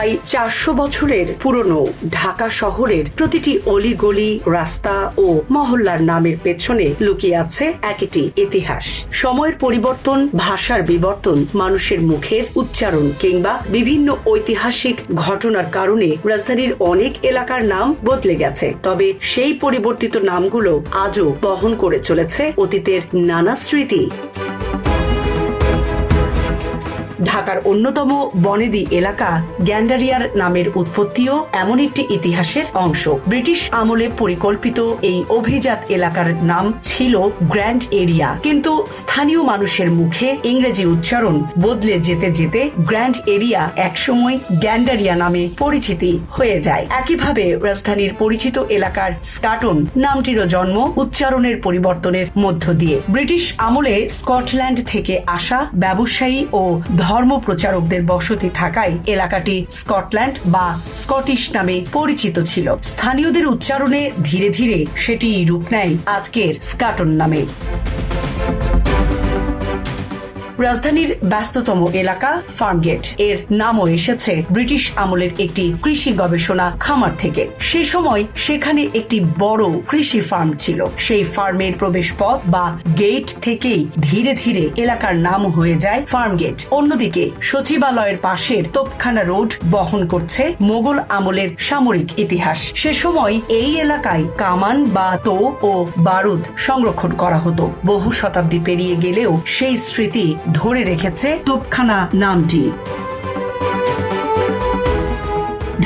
প্রায় 400 বছরের পুরনো ঢাকা শহরের প্রতিটি অলিগলি, রাস্তা ও মহল্লার নামের পেছনে লুকিয়ে আছে একটি ইতিহাস। সময়ের পরিবর্তন, ভাষার বিবর্তন, মানুষের মুখের উচ্চারণ কিংবা বিভিন্ন ঐতিহাসিক ঘটনার কারণে রাজধানীর অনেক এলাকার নাম বদলে গেছে। তবে সেই পরিবর্তিত নামগুলো আজও বহন করে চলেছে অতীতের নানা স্মৃতি। ঢাকার অন্যতম বনেদি এলাকা গ্যান্ডারিয়ার নামের উৎপত্তিও এমন একটি ইতিহাসের অংশ। ব্রিটিশ আমলে পরিকল্পিত এই অভিজাত এলাকার নাম ছিল গ্র্যান্ড এরিয়া, কিন্তু স্থানীয় মানুষের মুখে ইংরেজি উচ্চারণ বদলে যেতে যেতে গ্র্যান্ড এরিয়া একসময় গ্যান্ডারিয়া নামে পরিচিতি হয়ে যায়। একইভাবে রাজধানীর পরিচিত এলাকার স্কাটন নামটিরও জন্ম উচ্চারণের পরিবর্তনের মধ্য দিয়ে। ব্রিটিশ আমলে স্কটল্যান্ড থেকে আসা ব্যবসায়ী ও ধর্মপ্রচারকদের বসতি থাকায় এলাকাটি স্কটল্যান্ড বা স্কটিশ নামে পরিচিত ছিল। স্থানীয়দের উচ্চারণে ধীরে ধীরে সেটি রূপ নেয় আজকের স্কাটন নামে। রাজধানীর ব্যস্ততম এলাকা ফার্মগেট, এর নামও এসেছে ব্রিটিশ আমলের একটি কৃষি গবেষণা খামার থেকে। সে সময় সেখানে একটি বড় কৃষি ফার্ম ছিল। সেই ফার্মের প্রবেশ পথ বা গেট থেকেই ধীরে ধীরে এলাকার নাম হয়ে যায় ফার্মগেট। অন্যদিকে সচিবালয়ের পাশের তোপখানা রোড বহন করছে মোগল আমলের সামরিক ইতিহাস। সে সময় এই এলাকায় কামান বা তোপ ও বারুদ সংরক্ষণ করা হতো। বহু শতাব্দী পেরিয়ে গেলেও সেই স্মৃতি ধরে রেখেছে তোপখানা নামটি।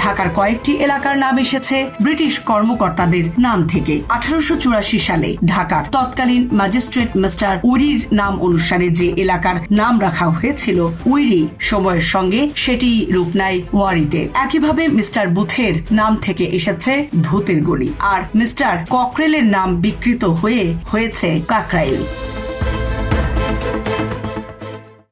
ঢাকার কয়েকটি এলাকার নাম এসেছে ব্রিটিশ কর্মকর্তাদের নাম থেকে। 1884 সালে ঢাকার তৎকালীন ম্যাজিস্ট্রেট মিস্টার উইরির নাম অনুসারে যে এলাকার নাম রাখা হয়েছিল উইরি, সময়ের সঙ্গে সেটি রূপ নেয় ওয়ারিতে। একইভাবে মিস্টার বুথের নাম থেকে এসেছে ভূতের গলি, আর মিস্টার ককরেলের নাম বিকৃত হয়েছে কাকরাইল।